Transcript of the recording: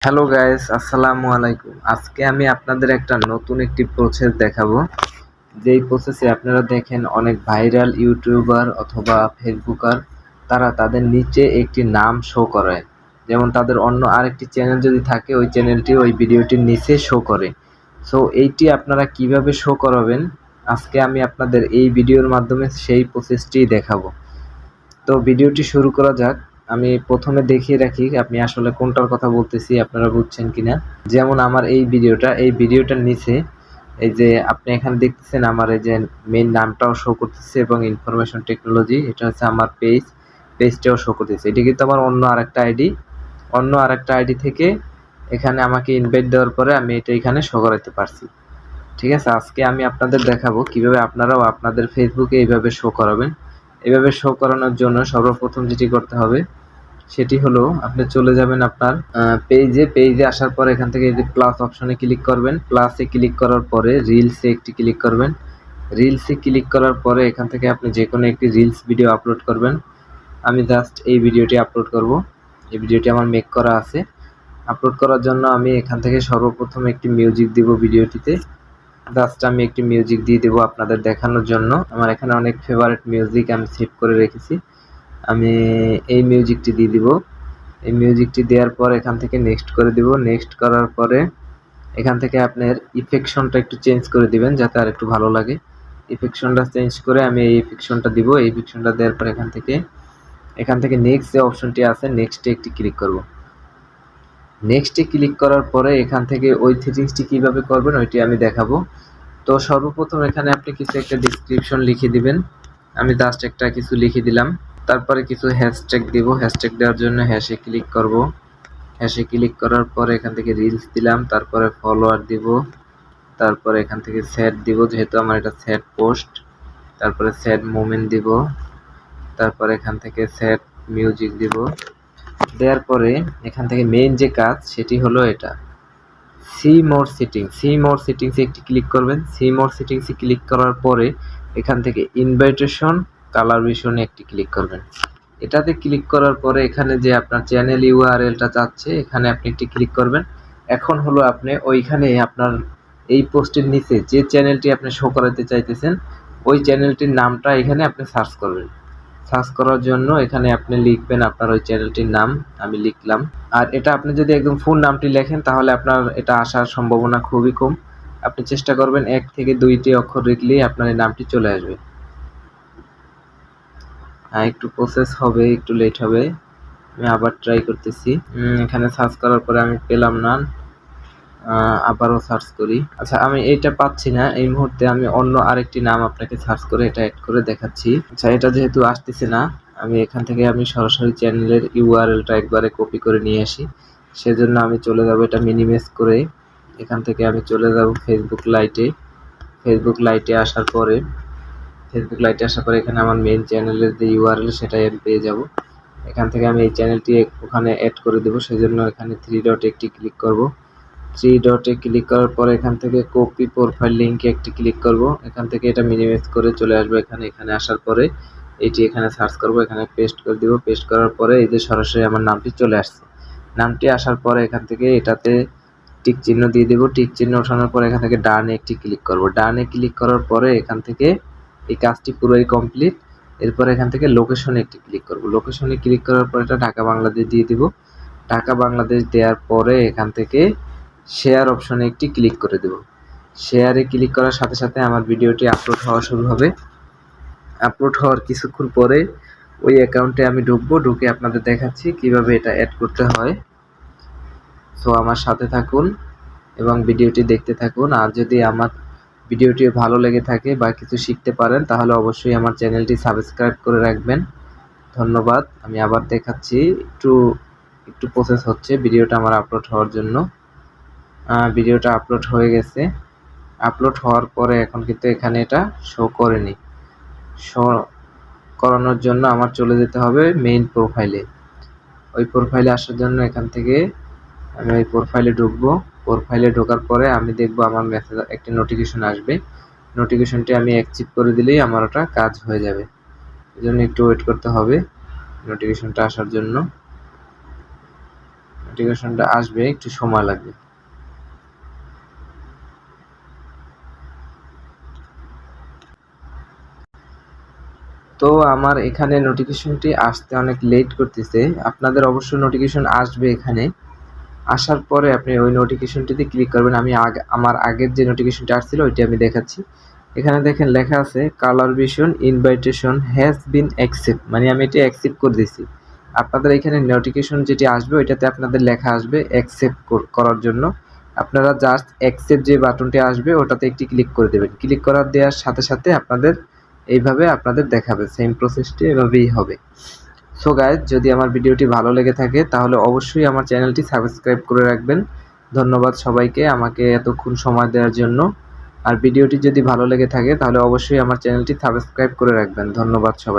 Hello guys, আসসালামু আলাইকুম। আজকে আমি আপনাদের একটা নতুন একটি প্রসেস দেখাবো। যেই প্রসেসে আপনারা দেখেন অনেক ভাইরাল ইউটিউবার অথবা ফেসবুকার তারা তাদের নিচে একটি নাম শো করায়। যেমন তাদের অন্য আরেকটি চ্যানেল যদি থাকে ওই চ্যানেলটি ওই ভিডিওটির নিচে শো করে। সো এইটি আপনারা কিভাবে শো করাবেন আজকে আমি আপনাদের এই ভিডিওর মাধ্যমে সেই প্রসেসটি দেখাবো। তো ভিডিওটি শুরু করা যাক। আমি প্রথমে দেখিয়ে রাখি আপনি আসলে কোনটার কথা বলতেছি, আপনারা বুঝছেন কিনা। যেমন আমার এই ভিডিওটার নিচে এই যে আপনি এখানে দেখতেছেন আমার এই যে মেইন নামটাও শো করতেছে এবং ইনফরমেশন টেকনোলজি, এটা হচ্ছে আমার পেজটাও শো করতেছে। এটি কিন্তু আমার অন্য আরেকটা আইডি থেকে এখানে আমাকে ইনভাইট দেওয়ার পরে আমি এটা এখানে শো করাতে পারছি। ঠিক আছে, আজকে আমি আপনাদের দেখাবো কিভাবে আপনারাও আপনাদের ফেসবুকে এইভাবে শো করাবেন। এভাবে শো করানোর জন্য সর্বপ্রথম যেটি করতে হবে সেটি হলো আপনি চলে যাবেন আপনার পেজে আসার পর এখান থেকে এই যে প্লাস অপশনে ক্লিক করবেন। প্লাসে ক্লিক করার পরে রিলসে একটি ক্লিক করবেন। রিলসে ক্লিক করার পরে এখান থেকে আপনি যে কোনো একটি রিলস ভিডিও আপলোড করবেন। আমি জাস্ট এই ভিডিওটি আপলোড করব। এই ভিডিওটি আমার মেক করা আছে। আপলোড করার জন্য আমি এখান থেকে সর্বপ্রথম একটি মিউজিক দিব ভিডিওটিতে। জাস্ট আমি একটি মিউজিক দিয়ে দেবো আপনাদের দেখানোর জন্য। আমার এখানে অনেক ফেভারিট মিউজিক আমি সেভ করে রেখেছি। আমি এই মিউজিকটি দিয়ে দিব। এই মিউজিকটি দেওয়ার পর এখান থেকে নেক্সট করে দিব। নেক্সট করার পরে এখান থেকে আপনার ইফেকশনটা একটু চেঞ্জ করে দিবেন যাতে আর একটু ভালো লাগে। ইফেকশনটা চেঞ্জ করে আমি এই ইফেকশনটা দিব। এই ইফেকশনটা দেওয়ার পর এখান থেকে নেক্সট যে অপশনটি আছে নেক্সটে একটি ক্লিক করব। নেক্সটে ক্লিক করার পরে এখান থেকে ওই সেটিংসটি কীভাবে করবেন ওইটি আমি দেখাবো। তো সর্বপ্রথম এখানে আপনি কিছু একটা ডেসক্রিপশন লিখে দিবেন। আমি জাস্ট একটা কিছু লিখে দিলাম। তারপরে কিছু হ্যাশট্যাগ দিব। হ্যাশট্যাগ দেওয়ার জন্য হ্যাশে ক্লিক করব। হ্যাশে ক্লিক করার পরে এখান থেকে রিলস দিলাম, তারপরে ফলোয়ার দিব, তারপরে এখান থেকে স্যাড দিব যেহেতু আমার এটা স্যাড পোস্ট, তারপরে স্যাড মোমেন্ট দিব, তারপরে এখান থেকে স্যাড মিউজিক দিব। দেওয়ার পরে এখান থেকে মেইন যে কাজ সেটি হলো এটা সি মোর সেটিংসে একটি ক্লিক করবেন। সি মোর সেটিংসে ক্লিক করার পরে এখান থেকে ইনভাইটেশন কালারেশনে একটি ক্লিক করবেন। এটাতে ক্লিক করার পরে এখানে যে আপনার চ্যানেল ইউআরএলটা চাচ্ছে এখানে আপনি একটি ক্লিক করবেন। এখন হলো আপনি ওইখানে আপনার এই পোস্টের নিচে যে চ্যানেলটি আপনি শো করাতে চাইতেছেন ওই চ্যানেলটির নামটা এখানে আপনি সার্চ করবেন। সার্চ করার জন্য এখানে আপনি লিখবেন আপনার ওই চ্যানেলটির নাম। আমি লিখলাম। আর এটা আপনি যদি একদম ফুল নামটি লেখেন তাহলে আপনার এটা আসার সম্ভাবনা খুবই কম। আপনি চেষ্টা করবেন 1 থেকে 2টি অক্ষর লিখলেই আপনার এই নামটি চলে আসবে। একটু প্রসেস হবে, একটু লেট হবে। আমি আবার ট্রাই করতেছি। এখানে সার্চ করার পরে আমি পেলাম না। আবারও সার্চ করি। আচ্ছা, আমি এইটা পাচ্ছি না এই মুহূর্তে। আমি অন্য আরেকটি নাম আপনাকে সার্চ করে এটা অ্যাড করে দেখাচ্ছি। আচ্ছা, এটা যেহেতু আসতেছে না আমি এখান থেকে সরাসরি চ্যানেলের ইউআরএলটা একবারে কপি করে নিয়ে আসি। সেজন্য আমি চলে যাব এটা মিনিমাইজ করে। এখান থেকে আমি চলে যাব ফেসবুক লাইটে আসার পরে এখানে আমার মেইন চ্যানেলের যে ইউআরএল সেটাই আমি পেয়ে যাব। এখান থেকে আমি এই চ্যানেলটি ওখানে অ্যাড করে দেবো। সেজন্য এখানে 3 ডটে একটি ক্লিক করব। 3 ডটে ক্লিক করার পরে এখান থেকে কপি প্রোফাইল লিঙ্কে একটি ক্লিক করব। এখান থেকে এটা মিনিমাইজ করে চলে আসবে এখানে আসার পরে এটি এখানে সার্চ করব, এখানে পেস্ট করে দিব। পেস্ট করার পরে এই যে সরাসরি আমার নামটি চলে আসছে। নামটি আসার পরে এখান থেকে এটাতে টিক চিহ্ন দিয়ে দেব। টিক চিহ্ন ওঠানোর পরে এখান থেকে ডানে একটি ক্লিক করব। ডানে ক্লিক করার পরে এখান থেকে এই কাজটি পুরোই কমপ্লিট। এরপর এখান থেকে লোকেশনে একটি ক্লিক করব। লোকেশনে ক্লিক করার পর এটা ঢাকা বাংলাদেশ দিয়ে দিব। ঢাকা বাংলাদেশ দেওয়ার পরে এখান থেকে শেয়ার অপশনে একটি ক্লিক করে দেব। শেয়ারে ক্লিক করার সাথে সাথে আমার ভিডিওটি আপলোড হওয়া শুরু হবে। আপলোড হওয়ার কিছুক্ষণ পরে ওই অ্যাকাউন্টে আমি ঢুকে আপনাদের দেখাচ্ছি কিভাবে এটা অ্যাড করতে হয়। সো আমার সাথে থাকুন এবং ভিডিওটি দেখতে থাকুন। আর যদি আমার ভিডিওটি ভালো লেগে থাকে বা কিছু শিখতে পারেন তাহলে অবশ্যই আমার চ্যানেলটি সাবস্ক্রাইব করে রাখবেন। ধন্যবাদ। আমি আবার দেখাচ্ছি। একটু প্রসেস হচ্ছে ভিডিওটা আমার আপলোড হওয়ার জন্য। ভিডিওটা আপলোড হয়ে গেছে। আপলোড হওয়ার পরে এখন কিন্তু এখানে এটা শো করেনি। শো করানোর জন্য আমার চলে যেতে হবে মেইন প্রোফাইলে। ওই প্রোফাইলে আসার জন্য এখান থেকে আমি ওই প্রোফাইলে ঢুকবো। প্রোফাইলে ঢোকার পরে আমি দেখবো আমার মেসেজ একটি নোটিফিকেশন আসবে। নোটিফিকেশনটি আমি অ্যাকসেপ্ট করে দিলেই আমার ওটা কাজ হয়ে যাবে। এই জন্য একটু ওয়েট করতে হবে নোটিফিকেশনটা আসার জন্য। নোটিফিকেশনটা আসবে, একটু সময় লাগবে। তো আমার এখানে নোটিফিকেশনটি আসতে অনেক লেট করতেছে। আপনাদের অবশ্য নোটিফিকেশন আসবে এখানে। আসার পরে আপনি ওই নোটিফিকেশনটিতে ক্লিক করবেন। আমি আমার আগের যে নোটিফিকেশনটা আসছিল ওইটা আমি দেখাচ্ছি। এখানে দেখেন লেখা আছে কালারভিশন ইনভাইটেশন হ্যাজ বিন অ্যাকসেপ্ট, মানে আমি এটা অ্যাকসেপ্ট করে দিয়েছি। আপনাদের এখানে নোটিফিকেশন যেটি আসবে ওইটাতে আপনাদের লেখা আসবে অ্যাকসেপ্ট করার জন্য। আপনারা জাস্ট অ্যাকসেপ্ট যে বাটনটি আসবে ওটাতে একটি ক্লিক করে দেবেন। ক্লিক করার দেওয়ার সাথে সাথে আপনাদের এইভাবে আপনাদের দেখাবে, সেম প্রসেসটি এভাবেই হবে। সো গাইজ, যদি আমার ভিডিওটি ভালো লেগে থাকে তাহলে অবশ্যই আমার চ্যানেলটি সাবস্ক্রাইব করে রাখবেন। ধন্যবাদ সবাইকে আমাকে এতক্ষণ সময় দেওয়ার জন্য। আর ভিডিওটি যদি ভালো লেগে থাকে তাহলে অবশ্যই আমার চ্যানেলটি সাবস্ক্রাইব করে রাখবেন। ধন্যবাদ সবাই।